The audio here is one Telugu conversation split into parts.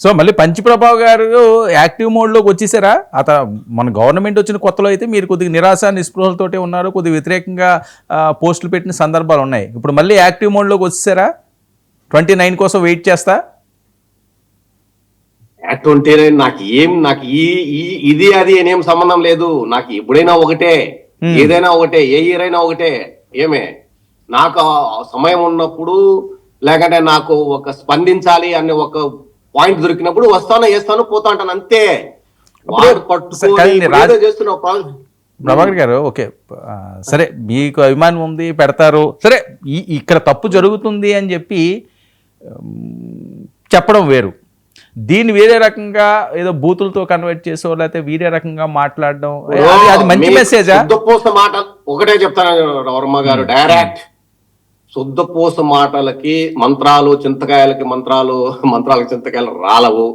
సో మళ్ళీ పంచప్రభావ్ గారు యాక్టివ్ మోడ్లోకి వచ్చేసారా? మన గవర్నమెంట్ వచ్చిన కొత్తలో అయితే మీరు కొద్దిగా నిరాశ నిస్పృహలతోటే ఉన్నారు, కొద్దిగా వ్యతిరేకంగా పోస్టులు పెట్టిన సందర్భాలు ఉన్నాయి. ఇప్పుడు మళ్ళీ యాక్టివ్ మోడ్లోకి వచ్చేసారా? 29 కోసం వెయిట్ చేస్తా. 29 నాకు ఇది అది అనేం సంబంధం లేదు. నాకు ఎప్పుడైనా ఒకటే, ఏదైనా ఒకటే, ఏ ఇయర్ అయినా ఒకటే. ఏమే నాకు సమయం ఉన్నప్పుడు, లేకంటే నాకు ఒక స్పందించాలి అనే ఒక పాయింట్ దొరికినప్పుడు వస్తాను, వేస్తాను, పోతా అంటాను అంతే. ప్రభాకర్ గారు ఓకే సరే, మీకు అభిమానం ఉంది, పెడతారు సరే, ఇక్కడ తప్పు జరుగుతుంది అని చెప్పి చెప్పడం వేరు, దీన్ని వేరే రకంగా ఏదో బూతులతో కన్వర్ట్ చేసో లేకపోతే వేరే రకంగా మాట్లాడడం అది మంచి మెసేజా? మాట ఒకటే చెప్తాను వర్మ గారు, డైరెక్ట్ శుద్ధపూస మాటలకి మంత్రాలు చింతకాయలకి మంత్రాలకి చింతకాయలు రాలవు.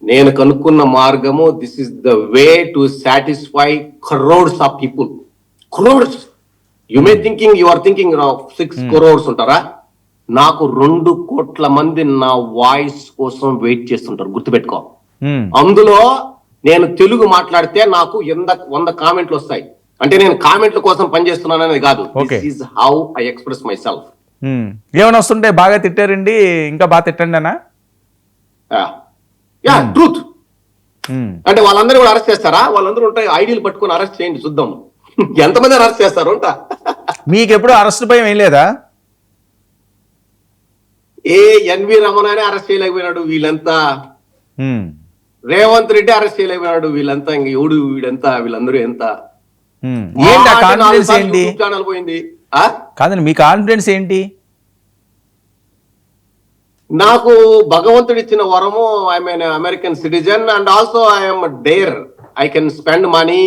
నేను కనుక్కున్న మార్గము, this is the way to satisfy crores of people. crores, you may thinking, you are thinking 6 crores ఉంటారా? నాకు 2 కోట్ల మంది నా వాయిస్ కోసం వెయిట్ చేస్తుంటారు, గుర్తుపెట్టుకో. అందులో నేను తెలుగు మాట్లాడితే నాకు 100 కామెంట్లు వస్తాయి. అంటే నేను కామెంట్ల కోసం పనిచేస్తున్నాను అనేది కాదు. This is how I express my self. ఏమైనా వస్తుంటే బాగా తిట్టారండి, ఇంకా బాగా తిట్టండి అనా? ట్రూత్. అంటే వాళ్ళందరూ కూడా అరెస్ట్ చేస్తారా? వాళ్ళందరూ ఉంటాయి, ఐడీలు పట్టుకొని అరెస్ట్ చేయండి చూద్దాం ఎంతమంది అరెస్ట్ చేస్తారు. మీకు ఎప్పుడు అరెస్ట్ భయం ఏం లేదా? ఎన్వి రమణనే అరెస్ట్ చేయలేకపోయినాడు, వీళ్ళంతా రేవంత్ రెడ్డి అరెస్ట్ చేయలేకపోయినాడు, వీళ్ళంతా ఇంక ఎవడు వీడంతా, వీళ్ళందరూ ఎంత ఛానల్ పోయింది. కాదండి, మీ కాన్ఫిడెన్స్ ఏంటి? నాకు భగవంతుడు ఇచ్చిన వరము, I'm American citizen and also I'm dare. I can spend money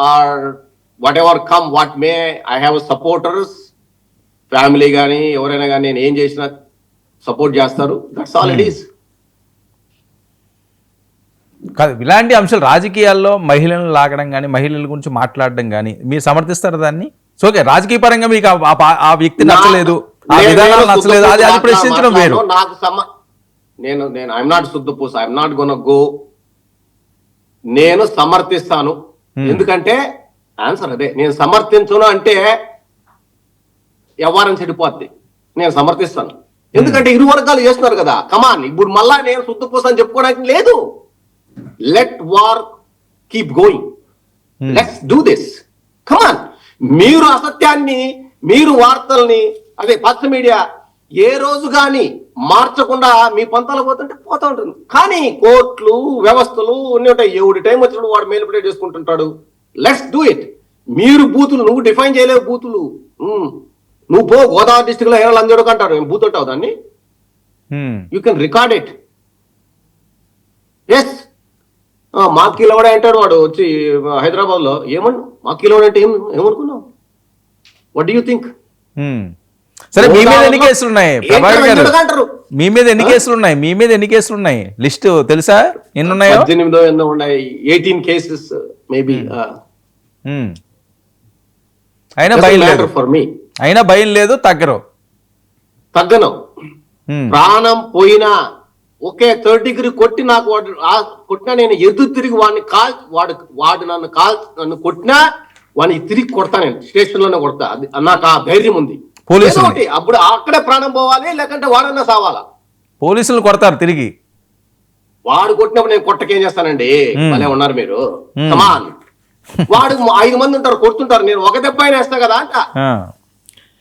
are what ever come what may. I have supporters, family కానీ ఎవరైనా కానీ నేను ఏం చేసినా సపోర్ట్ చేస్తారు. That's all it is. కాదు, ఇలాంటి అంశాలు రాజకీయాల్లో మహిళలను లాగడం కానీ, మహిళల గురించి మాట్లాడడం కానీ మీరు సమర్థిస్తారు దాన్ని? సో ఓకే, రాజకీయ పరంగా మీకు ఆ వ్యక్తి నచ్చలేదు, ఆ విధానాలు నచ్చలేదు, అది ప్రశ్నించడం వేరు. నాకు నేను ఐఎమ్ నాట్ శుద్ధపూస, ఐఎమ్ నాట్ గోన గో. నేను సమర్థిస్తాను, ఎందుకంటే ఆన్సర్ అదే. నేను సమర్థించను అంటే వ్యవహారం చెడిపోద్ది. నేను సమర్థిస్తాను ఎందుకంటే ఇరు వర్గాలు చేస్తున్నారు కదా. కమాన్, ఇప్పుడు మళ్ళా నేను శుద్ధపూస అని చెప్పుకోవడానికి లేదు. Let war keep going, let's do this, come on. మీరు అసత్యాన్ని, మీరు వార్తల్ని, అదే పచ్చ మీడియా ఏ రోజు కానీ మార్చకుండా మీ పంతాలు పోతా ఉంటుంది. కానీ కోర్టులు, వ్యవస్థలు అన్ని ఉంటాయి. ఎవడి టైం వచ్చినప్పుడు వాడు మేనిపులేట్ చేసుకుంటుంటాడు. Let's do it. మీరు బూతులు నువ్వు డిఫైన్ చేయలేవు. బూతులు నువ్వు పో గోదావరి డిస్ట్రిక్ట్ లో ఏమైనా లంజోడకు అంటారు, ఏం బూత్ ఉంటావు దాన్ని. You can record it. Yes, మా కిలోవాడే అంటాడు వాడు వచ్చి హైదరాబాద్ లో. మా కిలోవాడు అంటే ఏమనుకున్నావు? What do you think? సరే, మీ మీద ఎన్ని కేసులు ఉన్నాయి ప్రభాకర్ గారు? మీ మీద ఎన్ని కేసులు ఉన్నాయి? మీ మీద ఎన్ని కేసులు ఉన్నాయి? లిస్ట్ తెలుసా ఎన్ని ఉన్నాయో? 18 ఎన్నో ఉన్నాయి. 18 కేసెస్ మేబీ. అయినా భయం లేదు ఫర్ మీ. అయినా భయం లేదు, తగ్గను. ప్రాణం పోయినా ఒకే 3rd degree కొట్టి నాకు వాడు కొట్టినా నేను ఎదురు తిరిగి వాడిని వాడు నన్ను కొట్టినా వాడిని తిరిగి కొడతా. నేను స్టేషన్ లోనే కొడతా. అది నాకు ఆ ధైర్యం ఉంది. అప్పుడు అక్కడే ప్రాణం పోవాలి, లేకంటే వాడన్నా సావాలా. పోలీసులు కొడతారు తిరిగి. వాడు కొట్టినప్పుడు నేను కొట్టకేం చేస్తానండి? భలే ఉన్నారు మీరు. కమాన్, వాడు 5 మంది ఉంటారు కొడుతుంటారు, నేను ఒక దెబ్బ అయినా వేస్తా కదా అంట.